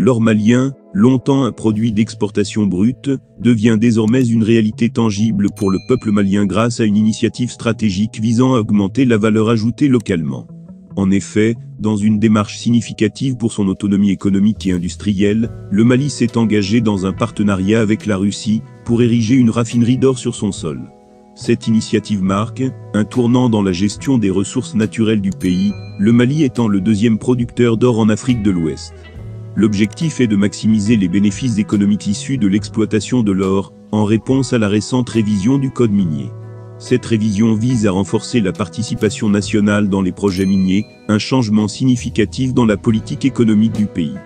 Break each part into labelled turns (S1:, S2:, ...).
S1: L'or malien, longtemps un produit d'exportation brute, devient désormais une réalité tangible pour le peuple malien grâce à une initiative stratégique visant à augmenter la valeur ajoutée localement. En effet, dans une démarche significative pour son autonomie économique et industrielle, le Mali s'est engagé dans un partenariat avec la Russie pour ériger une raffinerie d'or sur son sol. Cette initiative marque un tournant dans la gestion des ressources naturelles du pays, le Mali étant le deuxième producteur d'or en Afrique de l'Ouest. L'objectif est de maximiser les bénéfices économiques issus de l'exploitation de l'or, en réponse à la récente révision du Code minier. Cette révision vise à renforcer la participation nationale dans les projets miniers, un changement significatif dans la politique économique du pays.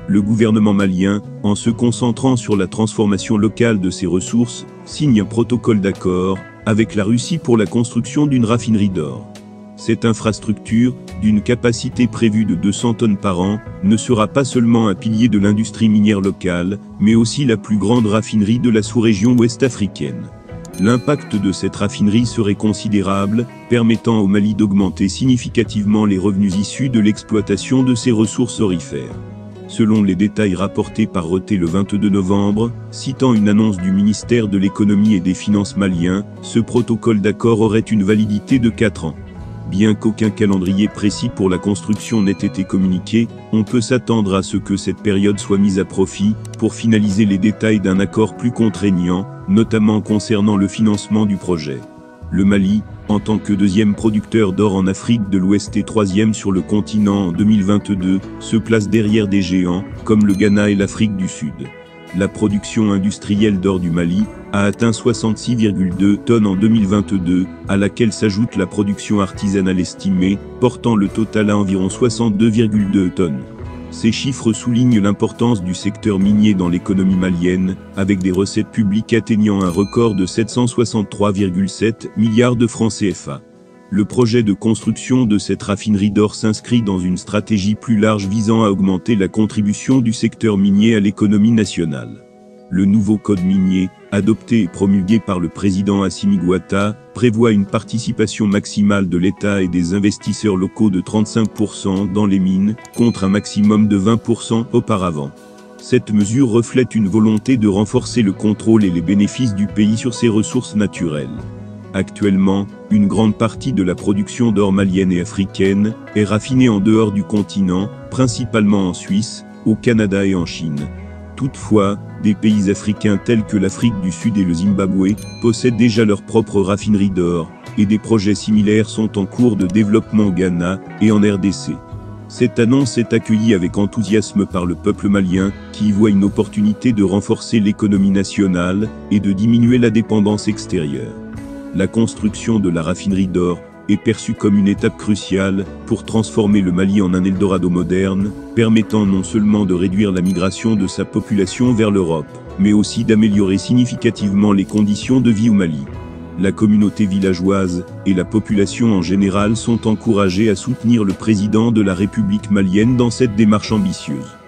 S1: Le gouvernement malien, en se concentrant sur la transformation locale de ses ressources, signe un protocole d'accord avec la Russie pour la construction d'une raffinerie d'or. Cette infrastructure, d'une capacité prévue de 200 tonnes par an, ne sera pas seulement un pilier de l'industrie minière locale, mais aussi la plus grande raffinerie de la sous-région ouest-africaine. L'impact de cette raffinerie serait considérable, permettant au Mali d'augmenter significativement les revenus issus de l'exploitation de ses ressources aurifères. Selon les détails rapportés par Reuters le 22 novembre, citant une annonce du ministère de l'économie et des finances malien, ce protocole d'accord aurait une validité de 4 ans. Bien qu'aucun calendrier précis pour la construction n'ait été communiqué, on peut s'attendre à ce que cette période soit mise à profit pour finaliser les détails d'un accord plus contraignant, notamment concernant le financement du projet. Le Mali, en tant que deuxième producteur d'or en Afrique de l'Ouest et troisième sur le continent en 2022, se place derrière des géants, comme le Ghana et l'Afrique du Sud. La production industrielle d'or du Mali a atteint 66,2 tonnes en 2022, à laquelle s'ajoute la production artisanale estimée, portant le total à environ 62,2 tonnes. Ces chiffres soulignent l'importance du secteur minier dans l'économie malienne, avec des recettes publiques atteignant un record de 763,7 milliards de francs CFA. Le projet de construction de cette raffinerie d'or s'inscrit dans une stratégie plus large visant à augmenter la contribution du secteur minier à l'économie nationale. Le nouveau code minier, adopté et promulgué par le président Assimi Goïta, prévoit une participation maximale de l'État et des investisseurs locaux de 35% dans les mines, contre un maximum de 20% auparavant. Cette mesure reflète une volonté de renforcer le contrôle et les bénéfices du pays sur ses ressources naturelles. Actuellement, une grande partie de la production d'or malienne et africaine est raffinée en dehors du continent, principalement en Suisse, au Canada et en Chine. Toutefois, des pays africains tels que l'Afrique du Sud et le Zimbabwe possèdent déjà leur propre raffinerie d'or, et des projets similaires sont en cours de développement au Ghana et en RDC. Cette annonce est accueillie avec enthousiasme par le peuple malien, qui y voit une opportunité de renforcer l'économie nationale et de diminuer la dépendance extérieure. La construction de la raffinerie d'or est perçue comme une étape cruciale pour transformer le Mali en un Eldorado moderne, permettant non seulement de réduire la migration de sa population vers l'Europe, mais aussi d'améliorer significativement les conditions de vie au Mali. La communauté villageoise et la population en général sont encouragées à soutenir le président de la République malienne dans cette démarche ambitieuse.